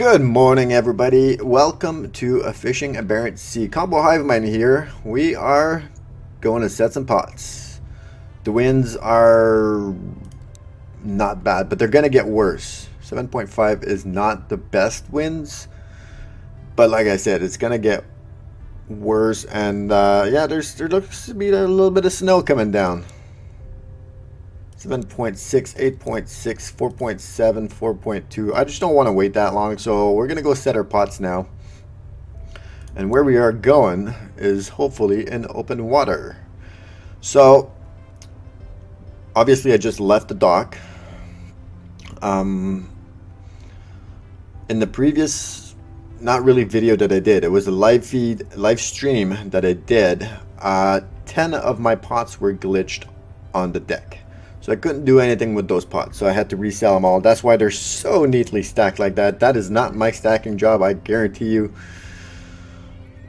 Good morning, everybody. Welcome to a Fishing Barents Sea. Combo Hive Mine here. We are going to set some pots. The winds are not bad, but they're going to get worse. 7.5 is not the best winds, but like I said, it's going to get worse. And yeah, there looks to be a little bit of snow coming down. 7.6, 8.6, 4.7, 4.2. I just don't want to wait that long, so we're going to go set our pots now. And where we are going is hopefully in open water. So, obviously I just left the dock. In the previous, not really video that I did, it was a live stream that I did. 10 of my pots were glitched on the deck. So I couldn't do anything with those pots, so I had to resell them all. That's why they're so neatly stacked like that. That is not my stacking job, I guarantee you.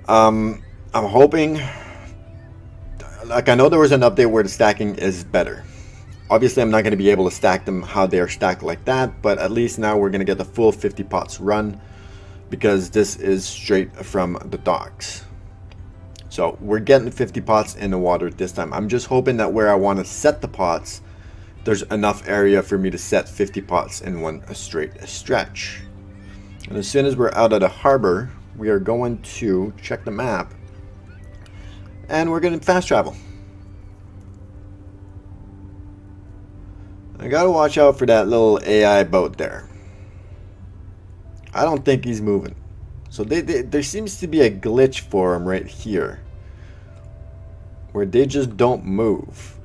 I'm hoping, like, I know there was an update where the stacking is better. Obviously I'm not going to be able to stack them how they are stacked like that, but at least now we're going to get the full 50 pots run, because this is straight from the docks. So we're getting 50 pots in the water this time. I'm just hoping that where I want to set the pots, there's enough area for me to set 50 pots in one straight stretch. And as soon as we're out of the harbor, we are going to check the map and we're going to fast travel. I gotta watch out for that little AI boat there. I don't think he's moving. So there seems to be a glitch for him right here, where they just don't move.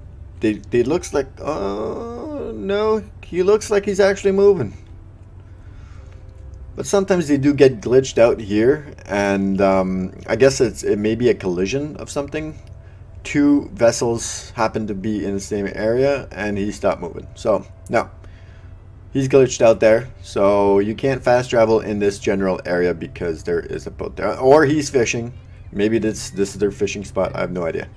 They looks like, oh no, he looks like he's actually moving. But sometimes they do get glitched out here, and I guess it may be a collision of something. Two vessels happen to be in the same area, and he stopped moving. So no, he's glitched out there. So you can't fast travel in this general area because there is a boat there, or he's fishing. Maybe this is their fishing spot. I have no idea.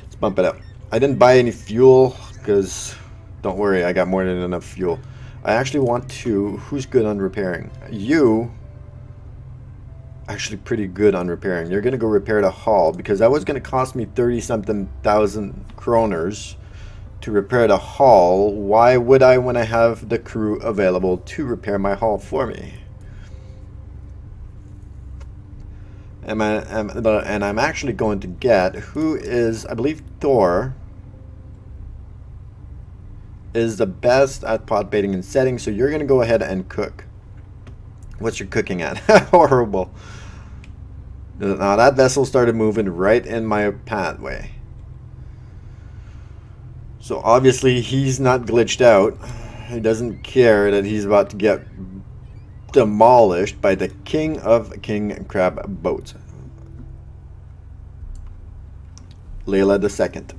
Let's bump it up. I didn't buy any fuel because, don't worry, I got more than enough fuel. I actually want to, who's good on repairing? You, actually pretty good on repairing. You're going to go repair the hull, because that was going to cost me 30-something thousand kroners to repair the hull. Why would I when I have the crew available to repair my hull for me? And I'm actually going to get, who is, I believe Thor is the best at pot baiting and setting, so you're going to go ahead and cook. What's your cooking at? Horrible. Now that vessel started moving right in my pathway. So obviously he's not glitched out. He doesn't care that he's about to get demolished by the king of king crab boats. Layla the second.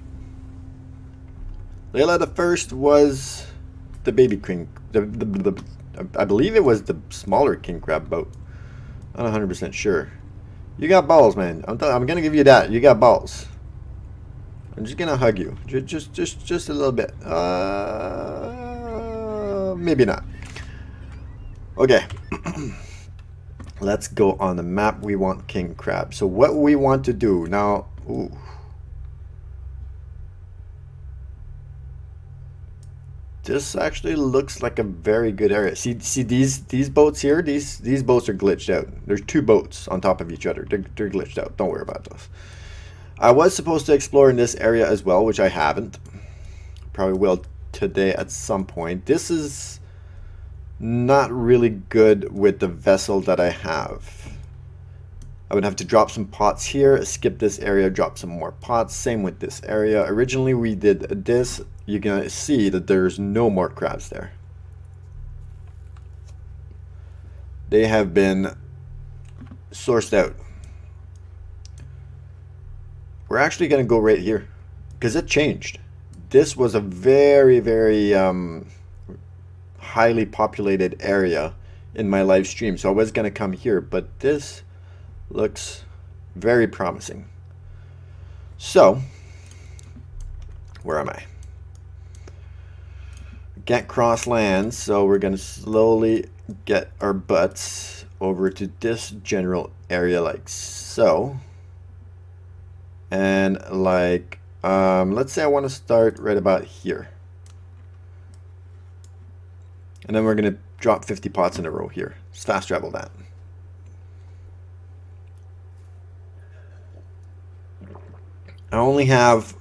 Layla the first was the baby king. I believe it was the smaller king crab boat. I'm not 100% sure. You got balls, man. I'm gonna give you that. You got balls. I'm just gonna hug you. Just a little bit. Maybe not. Okay. Let's go on the map. We want king crab. So what we want to do now. Ooh. This actually looks like a very good area. See these boats here? These boats are glitched out. There's two boats on top of each other. They're glitched out. Don't worry about those. I was supposed to explore in this area as well, which I haven't. Probably will today at some point. This is not really good with the vessel that I have. I would have to drop some pots here, skip this area, drop some more pots. Same with this area. Originally we did this. You're gonna see that there's no more crabs there. They have been sourced out. We're actually gonna go right here because it changed. This was a very highly populated area in my live stream, so I was gonna come here, but this looks very promising. So where am I? Can't cross land, so we're gonna slowly get our butts over to this general area like so. And like, let's say I want to start right about here. And then we're going to drop 50 pots in a row here. Let's fast travel that. I only have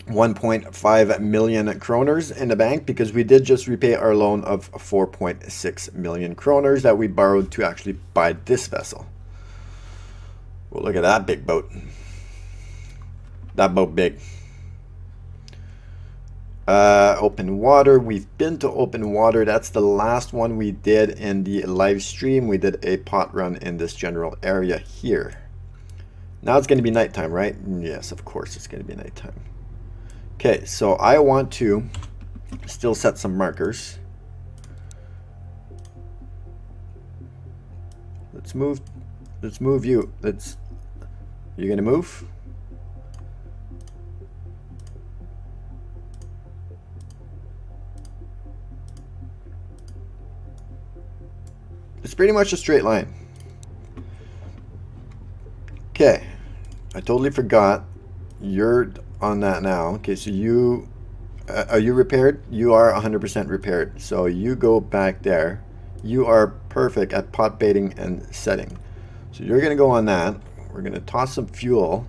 1.5 million kroners in the bank because we did just repay our loan of 4.6 million kroners that we borrowed to actually buy this vessel. Well, look at that big boat. That boat big. Open water. We've been to open water. That's the last one we did in the live stream. We did a pot run in this general area here. Now it's going to be nighttime, right? Yes, of course it's going to be nighttime. Okay, so I want to still set some markers. Let's move you. You going to move? It's pretty much a straight line. Okay, I totally forgot. You're on that now. Okay, so you are you repaired? You are 100% repaired. So you go back there. You are perfect at pot baiting and setting. So you're gonna go on that. We're gonna toss some fuel.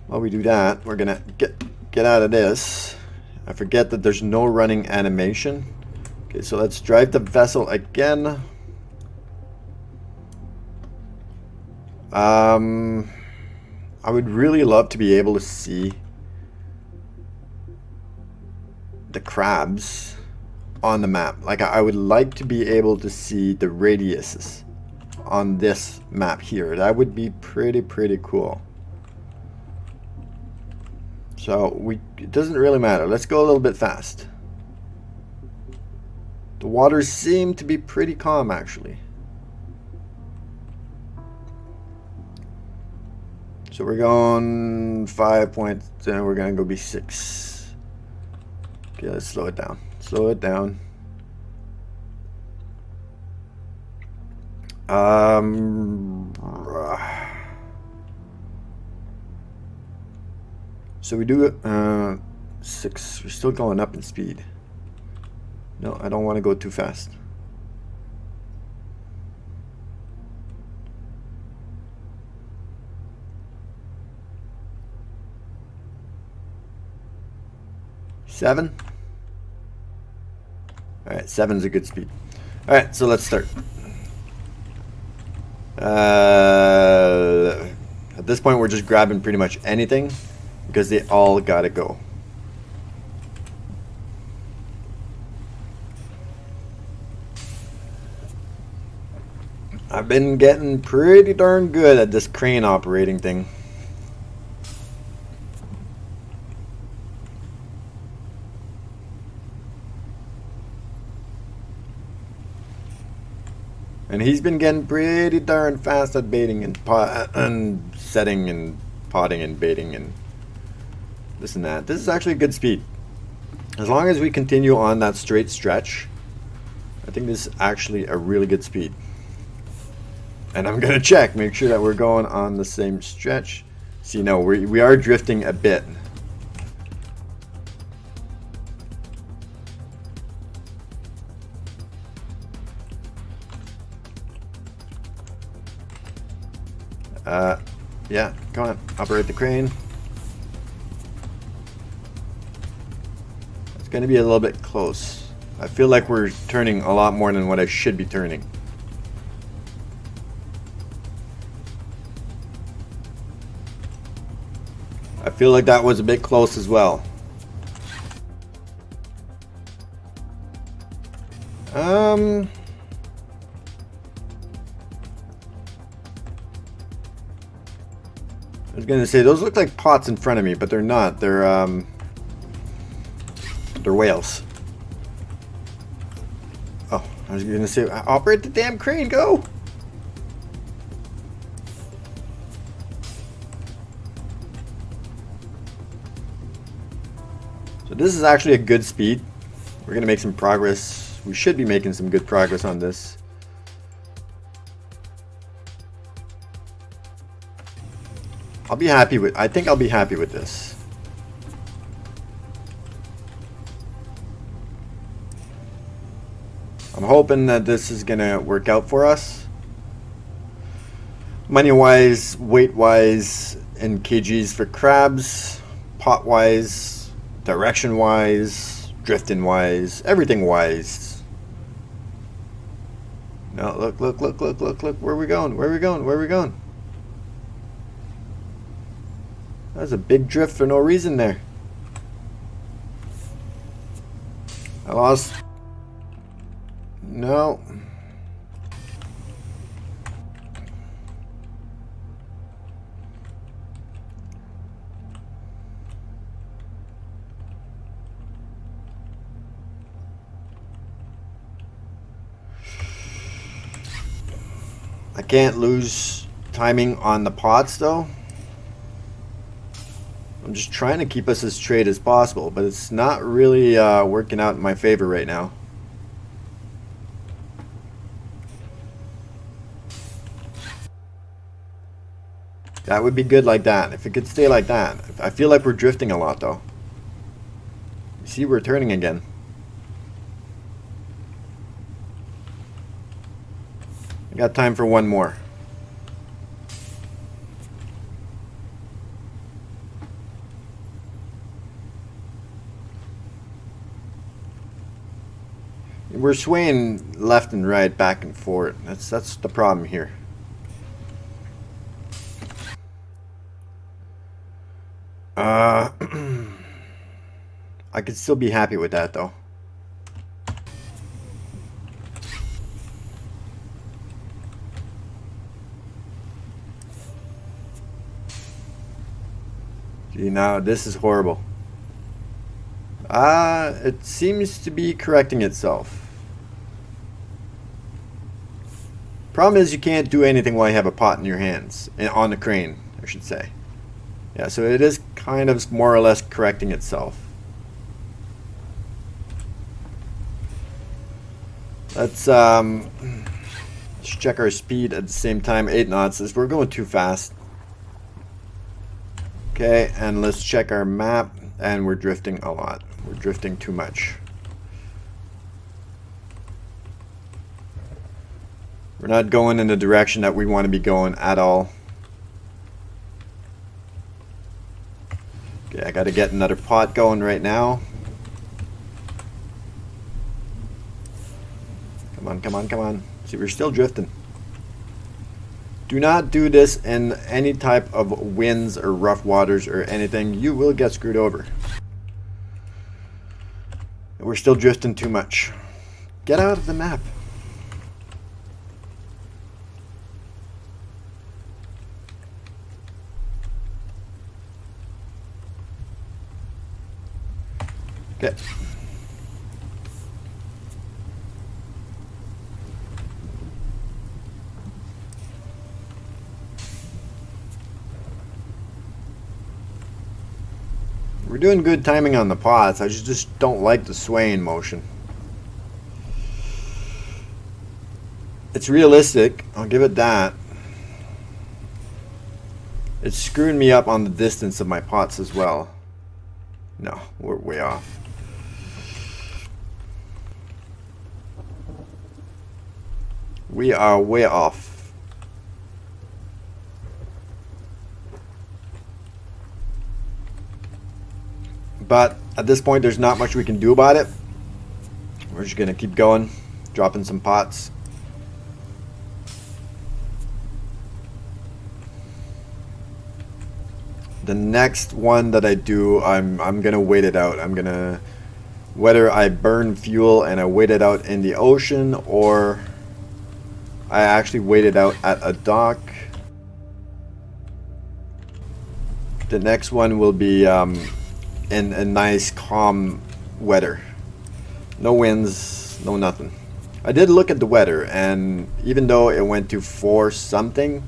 While we do that, we're gonna get out of this. I forget that there's no running animation. Okay, so let's drive the vessel again. I would really love to be able to see the crabs on the map. Like, I would like to be able to see the radiuses on this map here. That would be pretty cool. So it doesn't really matter. Let's go a little bit fast. The waters seem to be pretty calm, actually. So we're going 5 points, and we're gonna go be 6. Okay, let's slow it down. Slow it down. So we do 6. We're still going up in speed. No, I don't want to go too fast. Seven. All right, 7's a good speed. All right, so let's start. At this point, we're just grabbing pretty much anything because they all gotta go. I've been getting pretty darn good at this crane operating thing. And he's been getting pretty darn fast at baiting and setting and potting and baiting and this and that. This is actually a good speed. As long as we continue on that straight stretch, I think this is actually a really good speed. And I'm going to check, make sure that we're going on the same stretch. See, no, we are drifting a bit. Yeah, come on, operate the crane. It's going to be a little bit close. I feel like we're turning a lot more than what I should be turning. I feel like that was a bit close as well. I was gonna say those look like pots in front of me, but they're not. They're whales. Oh, I was gonna say operate the damn crane, go! So this is actually a good speed. We're gonna make some progress We should be making some good progress on this. I think I'll be happy with this. I'm hoping that this is gonna work out for us. Money-wise, weight-wise, and kgs for crabs, pot-wise, direction-wise, drifting-wise, everything-wise. Now look, where are we going? Where are we going? Where are we going? That was a big drift for no reason there. I lost. No. I can't lose timing on the pots though. I'm just trying to keep us as straight as possible, but it's not really working out in my favor right now. That would be good like that. If it could stay like that. I feel like we're drifting a lot though. You see, we're turning again. I got time for one more. We're swaying left and right, back and forth. That's the problem here. I could still be happy with that though. See, now this is horrible. It seems to be correcting itself. Problem is you can't do anything while you have a pot in your hands, on the crane, I should say. Yeah, so it is kind of more or less correcting itself. Let's check our speed at the same time. 8 knots. We're going too fast. Okay, and let's check our map, and we're drifting a lot. We're drifting too much. We're not going in the direction that we want to be going at all. Okay, I got to get another pot going right now. Come on, come on, come on. See, we're still drifting. Do not do this in any type of winds or rough waters or anything. You will get screwed over. We're still drifting too much. Get out of the map. Okay. We're doing good timing on the pots. I just don't like the swaying motion. It's realistic. I'll give it that. It's screwing me up on the distance of my pots as well. No, we're way off. We are way off. But at this point, there's not much we can do about it. We're just gonna keep going, dropping some pots. The next one that I do, I'm gonna wait it out. I'm gonna, whether I burn fuel and I wait it out in the ocean, or I actually wait it out at a dock. The next one will be in a nice calm weather. No winds, no nothing. I did look at the weather, and even though it went to 4 something,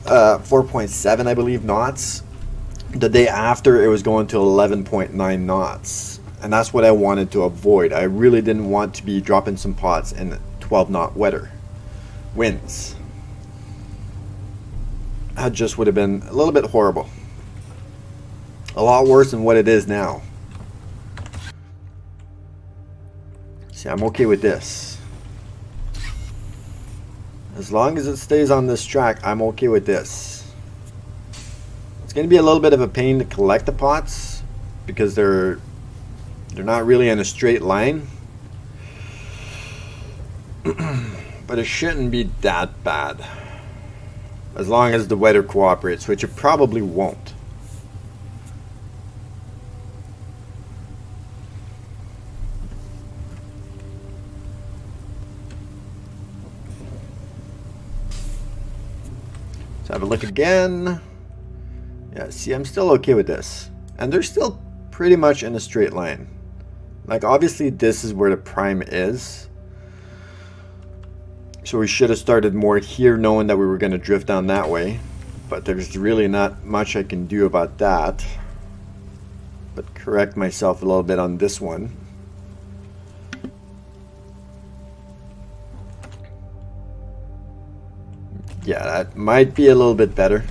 4.7 I believe knots, the day after it was going to 11.9 knots, And that's what I wanted to avoid. I really didn't want to be dropping some pots in 12 knot weather winds. That just would have been a little bit horrible. A lot worse than what it is now. See, I'm okay with this. As long as it stays on this track, I'm okay with this. It's going to be a little bit of a pain to collect the pots because they're not really in a straight line. But it shouldn't be that bad. As long as the weather cooperates, which it probably won't. Let's have a look again. Yeah, see, I'm still okay with this. And they're still pretty much in a straight line. Like, obviously this is where the prime is. So we should have started more here knowing that we were going to drift down that way. But there's really not much I can do about that. But correct myself a little bit on this one. Yeah, that might be a little bit better.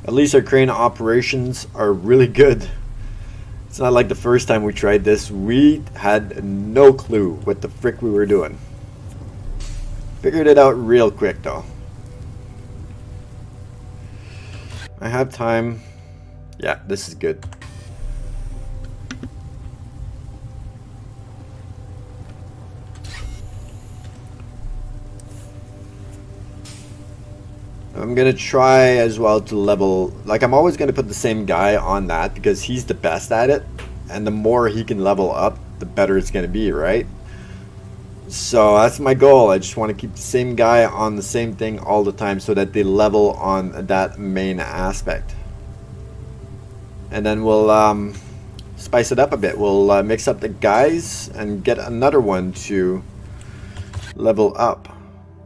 At least our crane operations are really good. It's not like the first time we tried this. We had no clue what the frick we were doing. Figured it out real quick though. I have time. Yeah, this is good. I'm gonna try as well to level, like I'm always gonna put the same guy on that because he's the best at it, and the more he can level up, the better it's gonna be, right? So that's my goal. I just want to keep the same guy on the same thing all the time so that they level on that main aspect. And then we'll spice it up a bit. We'll mix up the guys and get another one to level up.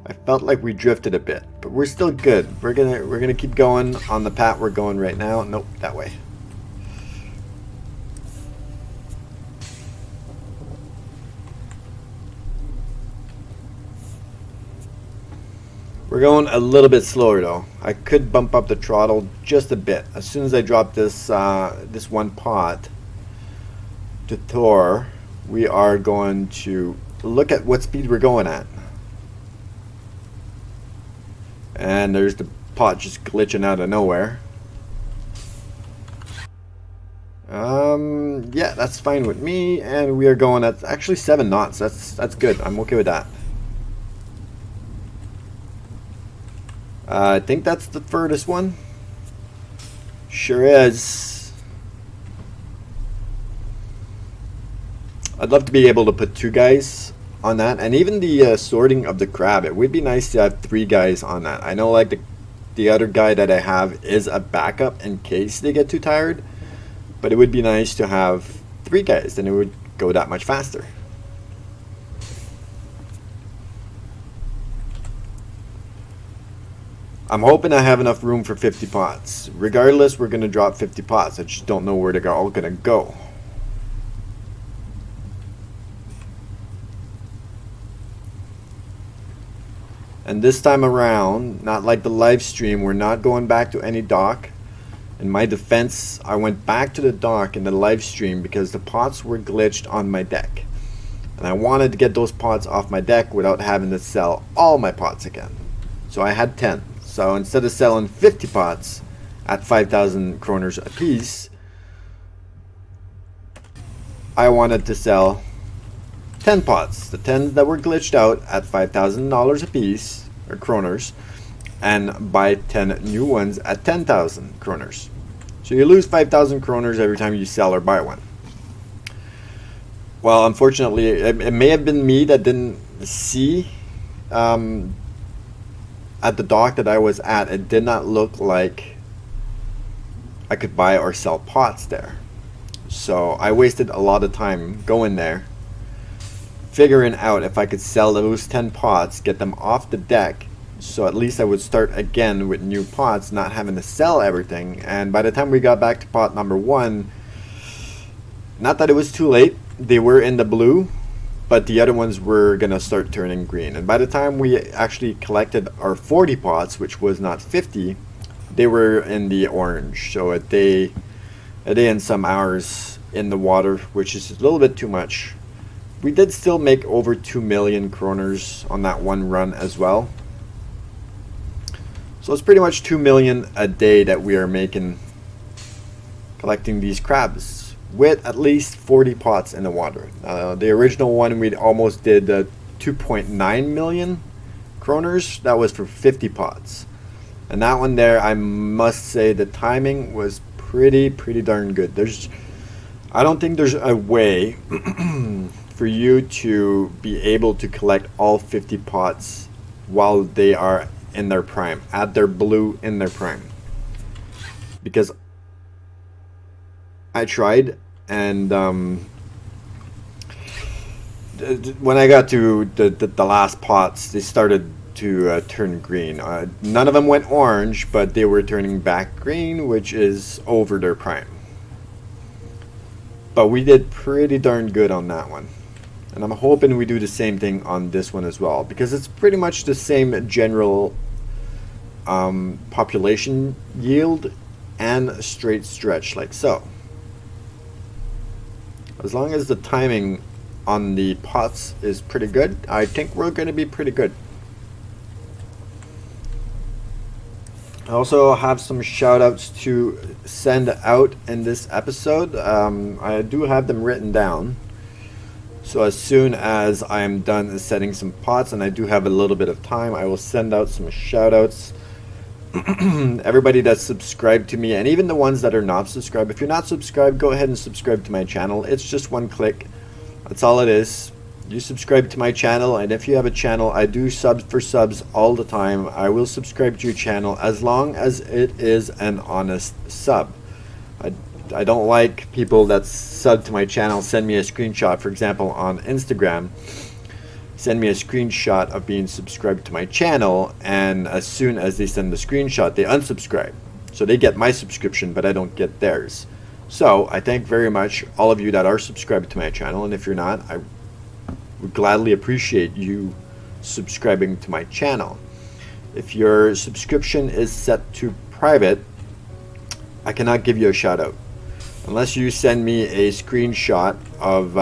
I felt like we drifted a bit, but we're still good. We're gonna keep going on the path we're going right now. Nope, that way. We're going a little bit slower though. I could bump up the throttle just a bit. As soon as I drop this this one pot to Thor, we are going to look at what speed we're going at. And there's the pot just glitching out of nowhere. Yeah, that's fine with me. And we are going at actually 7 knots. That's good. I'm okay with that. I think that's the furthest one. Sure is. I'd love to be able to put 2 guys on that, and even the sorting of the crab. It would be nice to have 3 guys on that. I know, like the other guy that I have is a backup in case they get too tired, but it would be nice to have 3 guys. Then it would go that much faster. I'm hoping I have enough room for 50 pots. Regardless, we're going to drop 50 pots. I just don't know where they're all going to go. And this time around, not like the live stream, we're not going back to any dock. In my defense, I went back to the dock in the live stream because the pots were glitched on my deck. And I wanted to get those pots off my deck without having to sell all my pots again. So I had 10. So instead of selling 50 pots at 5,000 kroners a piece, I wanted to sell 10 pots. The 10 that were glitched out at $5,000 a piece, or kroners, and buy 10 new ones at 10,000 kroners. So you lose 5,000 kroners every time you sell or buy one. Well, unfortunately, it may have been me that didn't see at the dock that I was at, it did not look like I could buy or sell pots there. So I wasted a lot of time going there, figuring out if I could sell those 10 pots, get them off the deck, so at least I would start again with new pots, not having to sell everything. And by the time we got back to pot number 1, not that it was too late, they were in the blue, but the other ones were gonna start turning green. And by the time we actually collected our 40 pots, which was not 50, they were in the orange. So a day and some hours in the water, which is a little bit too much. We did still make over 2 million kroners on that one run as well. So it's pretty much 2 million a day that we are making collecting these crabs with at least 40 pots in the water. The original one we almost did 2.9 million kroners. That was for 50 pots. And that one there, I must say the timing was pretty darn good. I don't think there's a way for you to be able to collect all 50 pots while they are in their prime, at their blue in their prime. Because I tried, and when I got to the last pots, they started to turn green. None of them went orange, but they were turning back green, which is over their prime. But we did pretty darn good on that one. And I'm hoping we do the same thing on this one as well, because it's pretty much the same general population yield and straight stretch, like so. As long as the timing on the pots is pretty good, I think we're going to be pretty good. I also have some shout outs to send out in this episode. I do have them written down. So as soon as I am done setting some pots, and I do have a little bit of time, I will send out some shout outs. Everybody that's subscribed to me, and even the ones that are not subscribed. If you're not subscribed, go ahead and subscribe to my channel. It's just one click. That's all it is. You subscribe to my channel, and if you have a channel, I do subs for subs all the time. I will subscribe to your channel as long as it is an honest sub. I don't like people that sub to my channel send me a screenshot, for example on Instagram, send me a screenshot of being subscribed to my channel, and as soon as they send the screenshot they unsubscribe. So they get my subscription but I don't get theirs. So I thank very much all of you that are subscribed to my channel, and if you're not, I would gladly appreciate you subscribing to my channel. If your subscription is set to private, I cannot give you a shout out unless you send me a screenshot of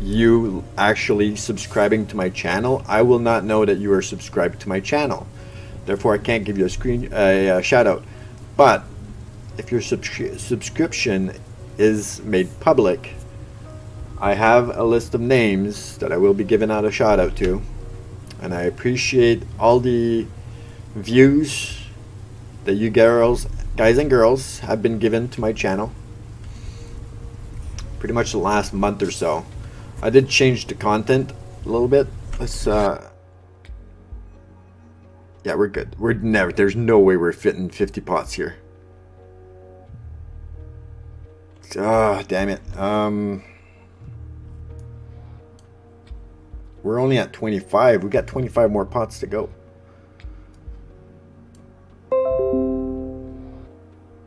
you actually subscribing to my channel. I will not know that you are subscribed to my channel, therefore I can't give you a shout out. But if your subscription is made public, I have a list of names that I will be giving out a shout out to, and I appreciate all the views that you guys and girls have been given to my channel pretty much the last month or so. I did change the content a little bit. Let's yeah, we're good. There's no way we're fitting 50 pots here. Ah, damn it. We're only at 25. We got 25 more pots to go.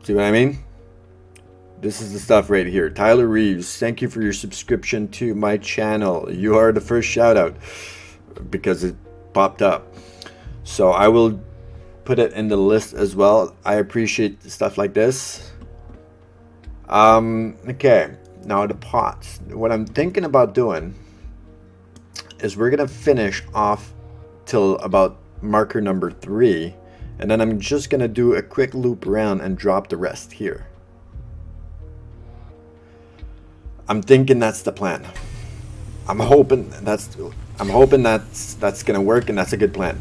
See what I mean? This is the stuff right here. Tyler Reeves, thank you for your subscription to my channel. You are the first shout out because it popped up. So I will put it in the list as well. I appreciate stuff like this. Okay, now the pots. What I'm thinking about doing is we're gonna finish off till about marker number 3, and then I'm just gonna do a quick loop around and drop the rest here. I'm thinking that's the plan. I'm hoping that's gonna work, and that's a good plan.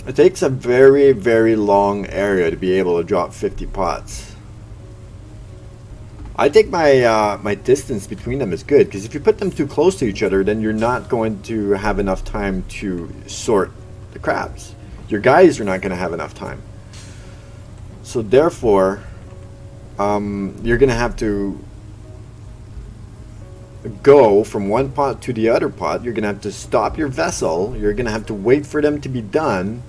It takes a very long area to be able to drop 50 pots. I think my distance between them is good, because if you put them too close to each other, then you're not going to have enough time to sort the crabs. Your guys are not going to have enough time. So therefore, you're going to have to go from one pot to the other pot. You're going to have to stop your vessel. You're going to have to wait for them to be done,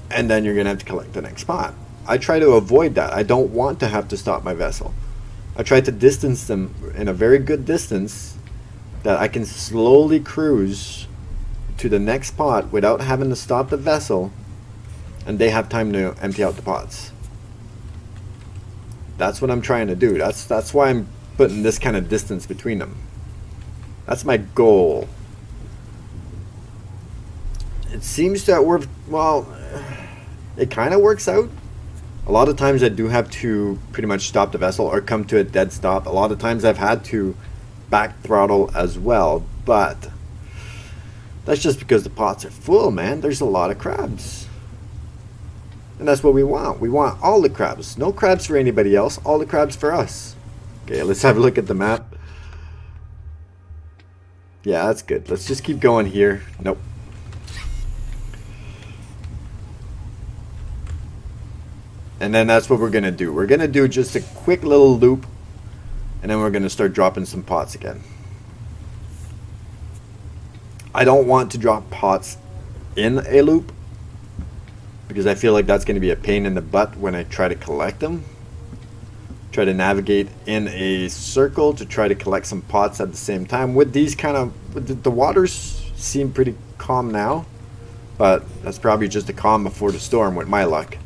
and then you're going to have to collect the next pot. I try to avoid that. I don't want to have to stop my vessel. I try to distance them in a very good distance that I can slowly cruise to the next pot without having to stop the vessel, and they have time to empty out the pots. That's what I'm trying to do. That's why I'm putting this kind of distance between them. That's my goal. It seems that we're, well, it kind of works out. A lot of times I do have to pretty much stop the vessel or come to a dead stop. A lot of times I've had to back throttle as well, but that's just because the pots are full, man. There's a lot of crabs. And that's what we want. We want all the crabs. No crabs for anybody else, all the crabs for us. Okay, let's have a look at the map. Yeah, that's good. Let's just keep going here. Nope. And then that's what we're going to do. We're going to do just a quick little loop, and then we're going to start dropping some pots again. I don't want to drop pots in a loop, because I feel like that's going to be a pain in the butt when I try to collect them. Try to navigate in a circle to try to collect some pots at the same time. With these kind of, the waters seem pretty calm now, but that's probably just a calm before the storm with my luck.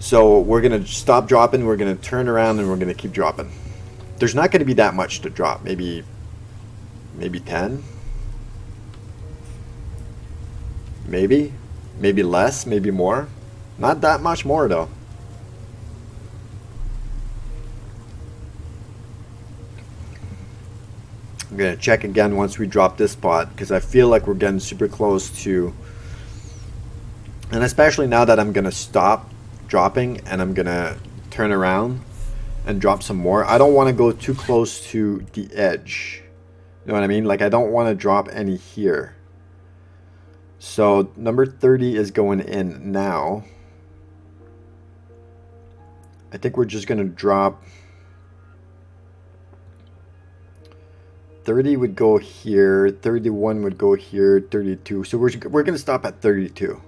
So we're going to stop dropping, we're going to turn around, and we're going to keep dropping. There's not going to be that much to drop. Maybe 10. Maybe less, maybe more. Not that much more though. I'm going to check again once we drop this pot, because I feel like we're getting super close to, and especially now that I'm going to stop dropping and I'm going to turn around and drop some more. I don't want to go too close to the edge. You know what I mean? Like, I don't want to drop any here. So number 30 is going in now. I think we're just going to drop 30 would go here, 31 would go here, 32. So we're going to stop at 32.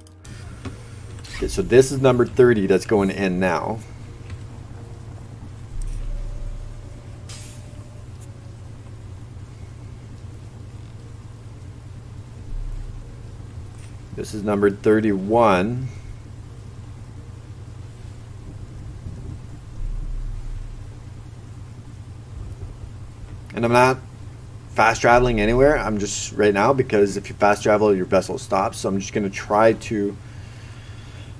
Okay, so this is number 30 that's going in now. This is number 31. And I'm not fast traveling anywhere. I'm just right now, because if you fast travel, your vessel stops. So I'm just going to try to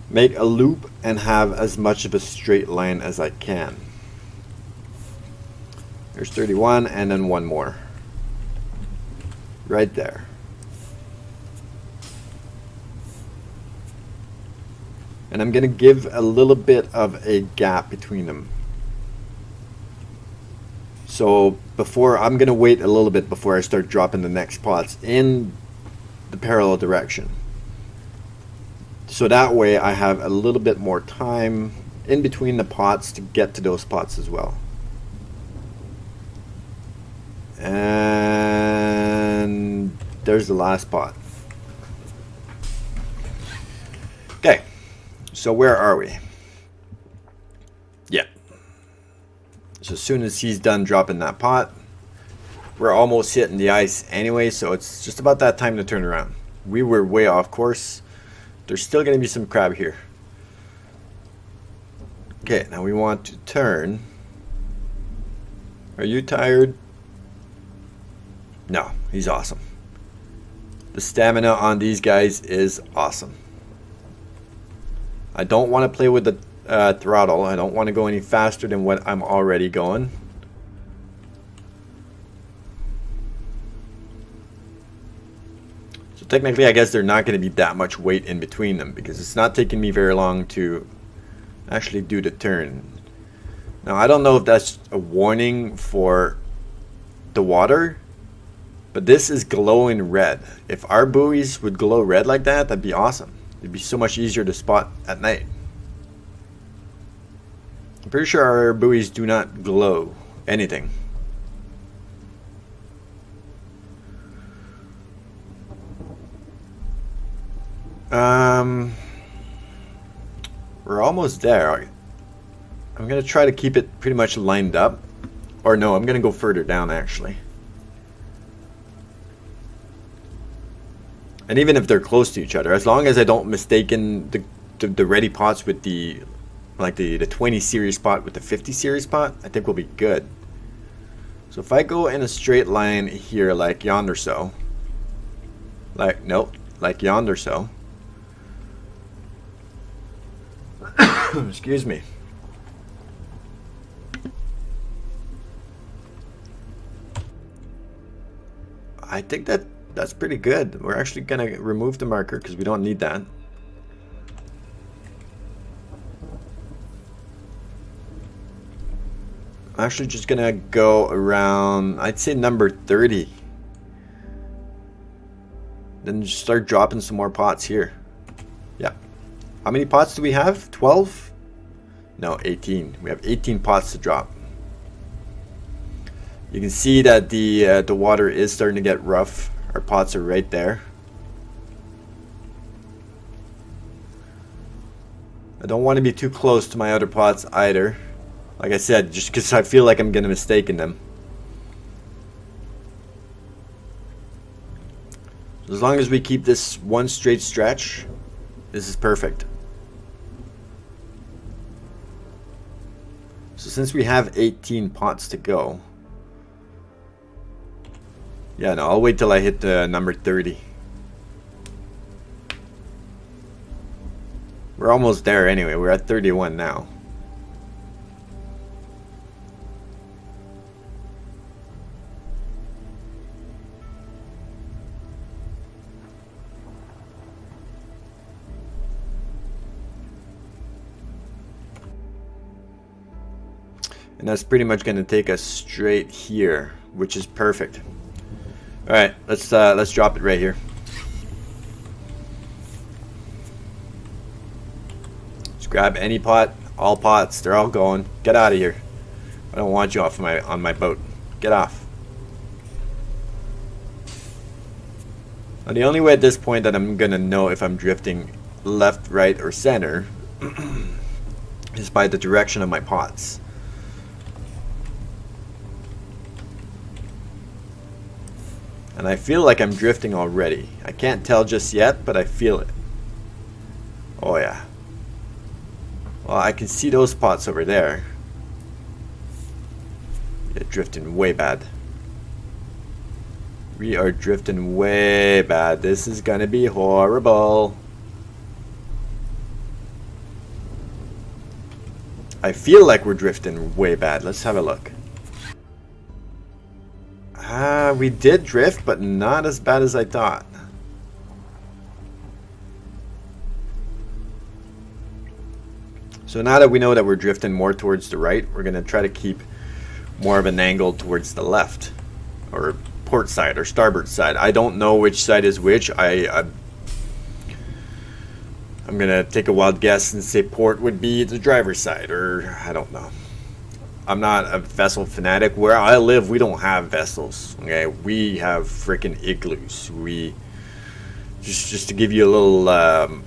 make a loop and have as much of a straight line as I can. There's 31, and then one more. Right there. And I'm going to give a little bit of a gap between them. So before, I'm going to wait a little bit before I start dropping the next pots in the parallel direction. So that way I have a little bit more time in between the pots to get to those pots as well. And there's the last pot. Okay. So where are we? Yeah. So as soon as he's done dropping that pot, we're almost hitting the ice anyway, so it's just about that time to turn around. We were way off course. There's still going to be some crab here. Okay, now we want to turn. Are you tired? No, he's awesome. The stamina on these guys is awesome. I don't want to play with the throttle. I don't want to go any faster than what I'm already going. So technically, I guess there's not going to be that much weight in between them, because it's not taking me very long to actually do the turn. Now, I don't know if that's a warning for the water, but this is glowing red. If our buoys would glow red like that, that'd be awesome. It'd be so much easier to spot at night. I'm pretty sure our buoys do not glow anything. We're almost there. I'm gonna try to keep it pretty much lined up. Or no, I'm gonna go further down actually. And even if they're close to each other, as long as I don't mistaken the ready pots with the 20 series pot with the 50 series pot, I think we'll be good. So if I go in a straight line here like yonder so, like yonder so. Excuse me. I think that's pretty good. We're actually gonna remove the marker because we don't need that. I'm actually just gonna go around, I'd say number 30. Then just start dropping some more pots here. Yeah. How many pots do we have? 12? No, 18. We have 18 pots to drop. You can see that the water is starting to get rough. Our pots are right there. I don't want to be too close to my other pots either. Like I said, just because I feel like I'm going to mistake them. As long as we keep this one straight stretch, this is perfect. So since we have 18 pots to go, yeah, no, I'll wait till I hit the number 30. We're almost there anyway. We're at 31 now. And that's pretty much going to take us straight here, which is perfect. All right, let's drop it right here. Just grab any pot, all pots, they're all going. Get out of here. I don't want you off on my boat. Get off. Now, the only way at this point that I'm gonna know if I'm drifting left, right, or center is by the direction of my pots. And I feel like I'm drifting already. I can't tell just yet, but I feel it. Oh yeah. Well, I can see those pots over there. Yeah, drifting way bad. We are drifting way bad. This is gonna be horrible. I feel like we're drifting way bad. Let's have a look. We did drift, but not as bad as I thought. So now that we know that we're drifting more towards the right, we're going to try to keep more of an angle towards the left, or port side, or starboard side. I don't know which side is which. I'm going to take a wild guess and say port would be the driver's side, or I don't know. I'm not a vessel fanatic. Where I live, we don't have vessels. Okay, we have freaking igloos. We just to give you a little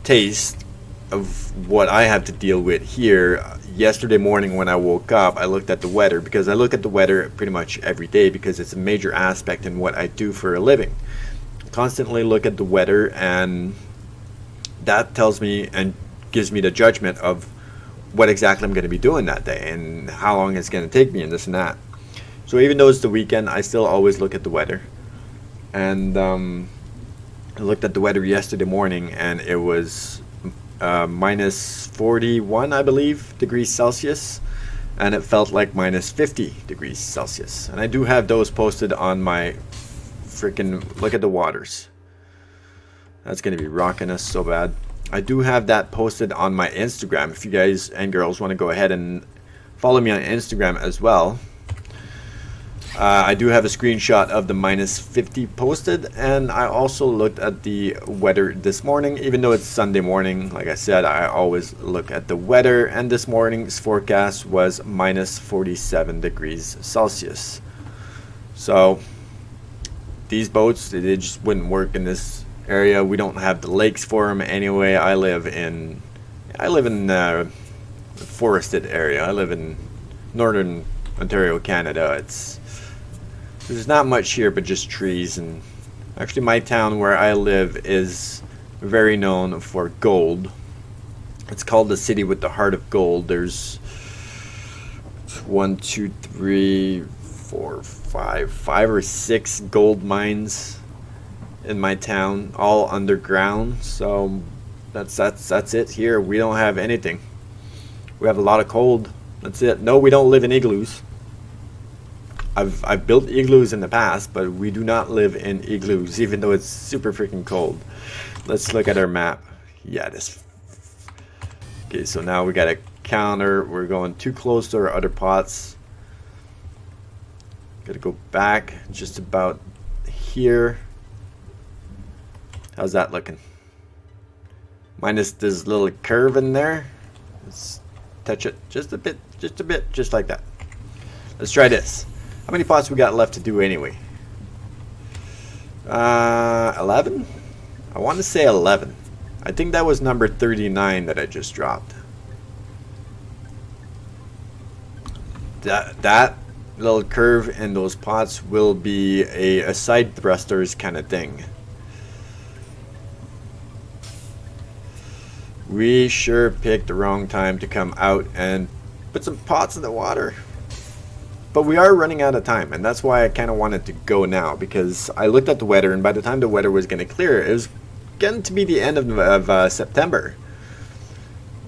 taste of what I have to deal with here. Yesterday morning when I woke up, I looked at the weather, because I look at the weather pretty much every day because it's a major aspect in what I do for a living. I constantly look at the weather, and that tells me and gives me the judgment of what exactly I'm going to be doing that day and how long it's going to take me and this and that. So even though it's the weekend, I still always look at the weather. And I looked at the weather yesterday morning, and it was minus 41, I believe, degrees Celsius, and it felt like minus 50 degrees Celsius. And I do have those posted on my freaking, look at the waters. That's going to be rocking us so bad. I do have that posted on my Instagram. If you guys and girls want to go ahead and follow me on Instagram as well. I do have a screenshot of the -50 posted, and I also looked at the weather this morning. Even though it's Sunday morning, like I said, I always look at the weather, and this morning's forecast was -47 degrees Celsius. So these boats, they just wouldn't work in this area. We don't have the lakes for them anyway. I live in a forested area. I live in northern Ontario, Canada. There's not much here but just trees, and actually my town where I live is very known for gold. It's called the city with the heart of gold. There's 1, 2, 3, 4, 5 or 6 gold mines in my town, all underground. So that's it here. We don't have anything. We have a lot of cold. That's it. No, we don't live in igloos. I've built igloos in the past, but we do not live in igloos, even though it's super freaking cold. Let's look at our map. Yeah, this. Okay, so now we got a counter. We're going too close to our other pots. Gotta go back just about here. How's that looking? Minus this little curve in there. Let's touch it just a bit, just like that. Let's try this. How many pots we got left to do anyway? 11? I want to say 11. I think that was number 39 that I just dropped. That little curve in those pots will be a side thrusters kind of thing. We sure picked the wrong time to come out and put some pots in the water. But we are running out of time, and that's why I kind of wanted to go now, because I looked at the weather, and by the time the weather was going to clear, it was getting to be the end of September.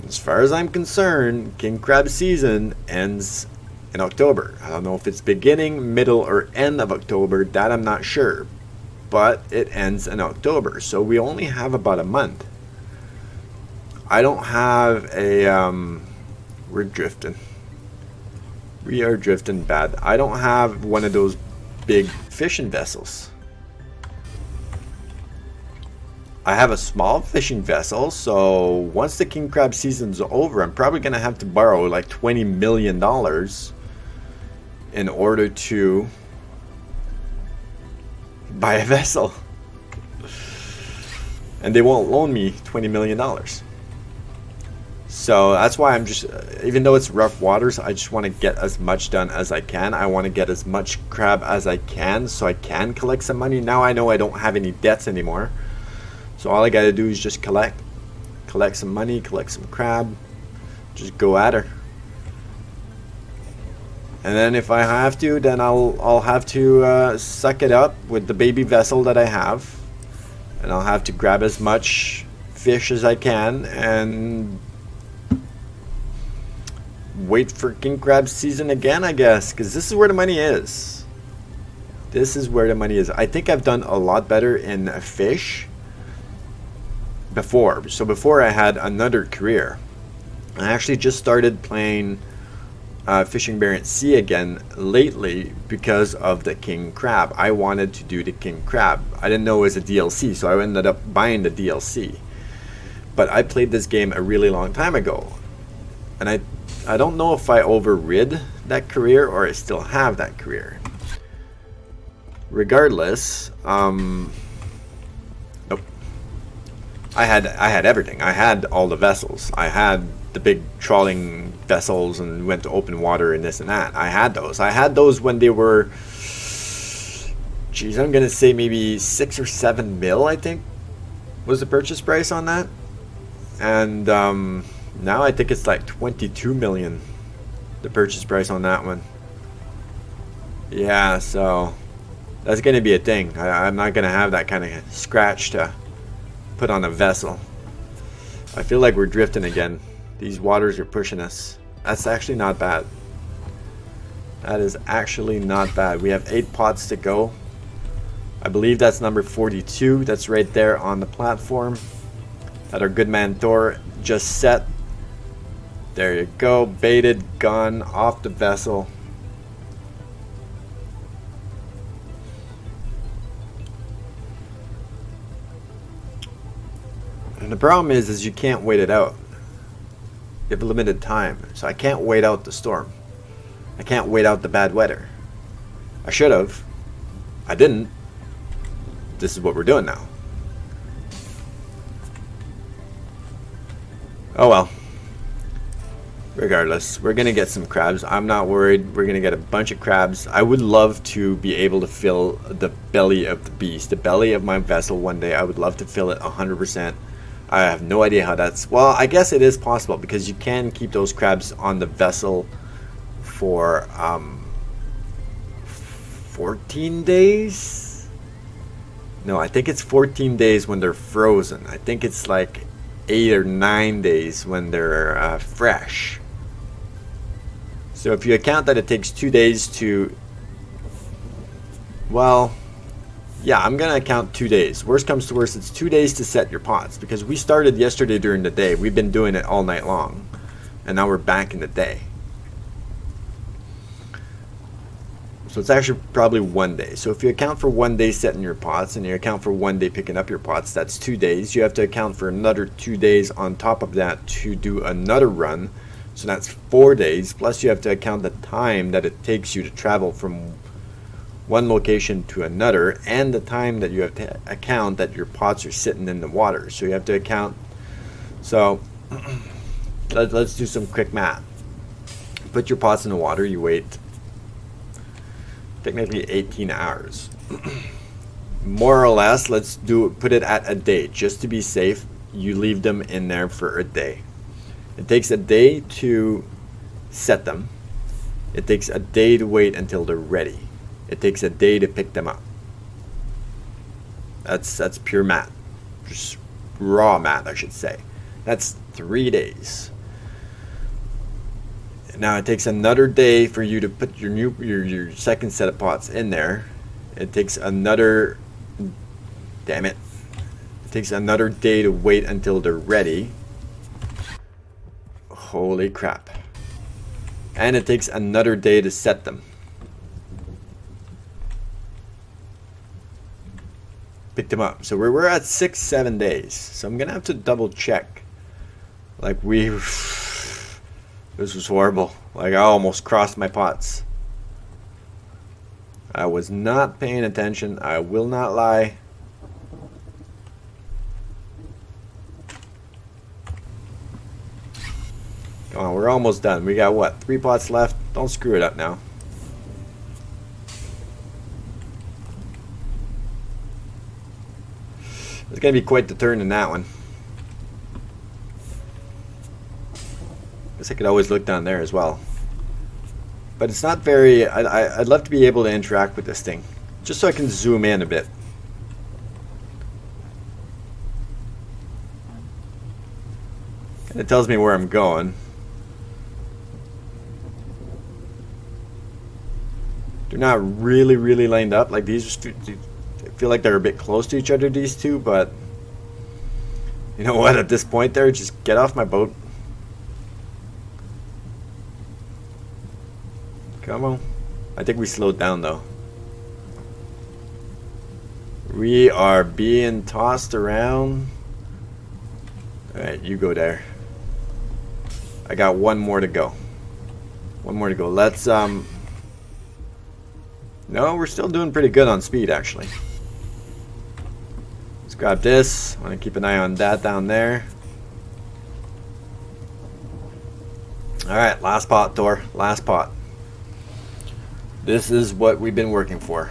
As far as I'm concerned, king crab season ends in October. I don't know if it's beginning, middle, or end of October. That I'm not sure. But it ends in October, so we only have about a month. I don't have a... we're drifting. We are drifting bad. I don't have one of those big fishing vessels. I have a small fishing vessel, so once the king crab season's over, I'm probably going to have to borrow like $20 million in order to buy a vessel. And they won't loan me $20 million. So that's why I'm just, even though it's rough waters, I just want to get as much done as I can. I want to get as much crab as I can so I can collect some money. Now I know I don't have any debts anymore. So all I got to do is just collect some money, collect some crab, just go at her. And then if I have to, then I'll have to suck it up with the baby vessel that I have. And I'll have to grab as much fish as I can and wait for king crab season again, I guess, because this is where the money is. This is where the money is. I think I've done a lot better in fish before. So before I had another career. I actually just started playing Fishing Barents Sea again lately because of the king crab. I wanted to do the king crab. I didn't know it was a DLC, so I ended up buying the DLC. But I played this game a really long time ago. And I don't know if I overrid that career or I still have that career. Regardless, nope. I had everything. I had all the vessels. I had the big trawling vessels and went to open water and this and that. I had those. I had those when they were, geez, I'm gonna say maybe 6 or 7 mil, I think, was the purchase price on that. And now I think it's like 22 million, the purchase price on that one. Yeah, so that's gonna be a thing. I'm not gonna have that kind of scratch to put on a vessel. I feel like we're drifting again. These waters are pushing us. That's actually not bad. That is actually not bad. We have 8 pots to go. I believe that's number 42. That's right there on the platform that our good man Thor just set. There you go. Baited, gone, off the vessel. And the problem is you can't wait it out. You have a limited time. So I can't wait out the storm. I can't wait out the bad weather. I should have. I didn't. This is what we're doing now. Oh well. Regardless, we're gonna get some crabs. I'm not worried. We're gonna get a bunch of crabs. I would love to be able to fill the belly of the beast, the belly of my vessel one day. I would love to fill it 100%. I have no idea how that's... Well, I guess it is possible because you can keep those crabs on the vessel for 14 days? No, I think it's 14 days when they're frozen. I think it's like 8 or 9 days when they're fresh. So if you account that it takes 2 days to... Well... Yeah, I'm going to account 2 days. Worst comes to worst, it's 2 days to set your pots. Because we started yesterday during the day. We've been doing it all night long. And now we're back in the day. So it's actually probably 1 day. So if you account for 1 day setting your pots, and you account for 1 day picking up your pots, that's 2 days. You have to account for another 2 days on top of that to do another run. So that's 4 days. Plus you have to account the time that it takes you to travel from one location to another, and the time that you have to account that your pots are sitting in the water. So you have to account. So let's do some quick math. Put your pots in the water, you wait technically 18 hours. More or less, let's put it at a day. Just to be safe, you leave them in there for a day. It takes a day to set them. It takes a day to wait until they're ready. It takes a day to pick them up. That's pure math. Just raw math, I should say. That's 3 days. Now it takes another day for you to put your second set of pots in there. It takes another... Damn it. It takes another day to wait until they're ready. Holy crap. And it takes another day to set them. Pick them up. So we're at 6-7 days. So I'm gonna have to double check. Like this was horrible. Like I almost crossed my pots. I was not paying attention. I will not lie. Come on, we're almost done. We got what? 3 pots left. Don't screw it up now. It's going to be quite the turn in that one. Guess I could always look down there as well. But it's not very... I'd love to be able to interact with this thing. Just so I can zoom in a bit. And it tells me where I'm going. They're not really lined up. Like these just feel like they're a bit close to each other, these two, but you know what, at this point there, just get off my boat. Come on. I think we slowed down though. We are being tossed around. Alright, you go there. I got one more to go. One more to go. Let's no, we're still doing pretty good on speed actually. Let's grab this. I want to keep an eye on that down there. Alright, last pot, Thor. Last pot. This is what we've been working for.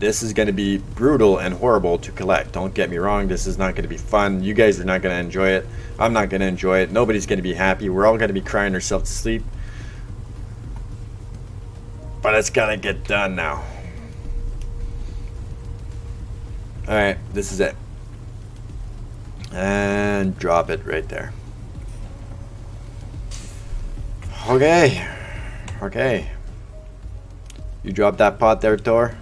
This is going to be brutal and horrible to collect. Don't get me wrong. This is not going to be fun. You guys are not going to enjoy it. I'm not going to enjoy it. Nobody's going to be happy. We're all going to be crying ourselves to sleep. But it's got to get done now. Alright, this is it. And drop it right there. Okay. Okay. You drop that pot there, Thor.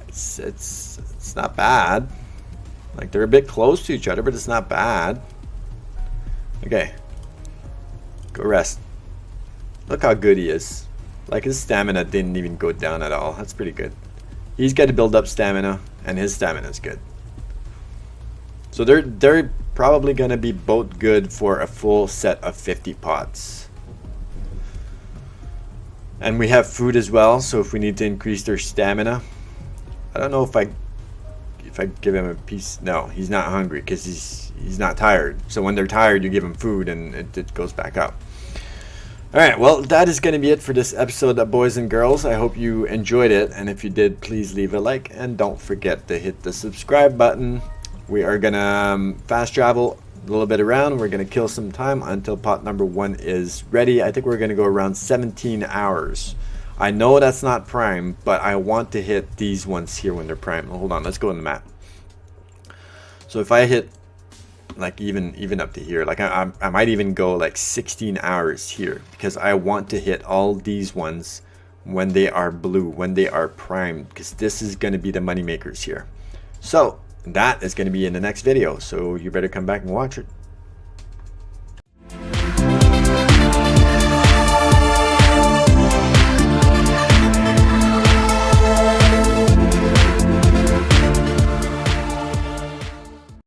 It's not bad. Like they're a bit close to each other, but it's not bad. Okay. Go rest. Look how good he is. Like, his stamina didn't even go down at all. That's pretty good. He's got to build up stamina, and his stamina is good. So they're probably going to be both good for a full set of 50 pots. And we have food as well, so if we need to increase their stamina. I don't know if I give him a piece. No, he's not hungry because he's not tired. So when they're tired, you give them food and it goes back up. Alright, well, that is going to be it for this episode of Boys and Girls. I hope you enjoyed it, and if you did, please leave a like, and don't forget to hit the subscribe button. We are going to fast travel a little bit around. We're going to kill some time until pot number 1 is ready. I think we're going to go around 17 hours. I know that's not prime, but I want to hit these ones here when they're prime. Hold on, let's go on the map. So if I hit like even up to here, like I might even go like 16 hours here, because I want to hit all these ones when they are blue, when they are primed, because this is going to be the money makers here. So that is going to be in the next video, so you better come back and watch it.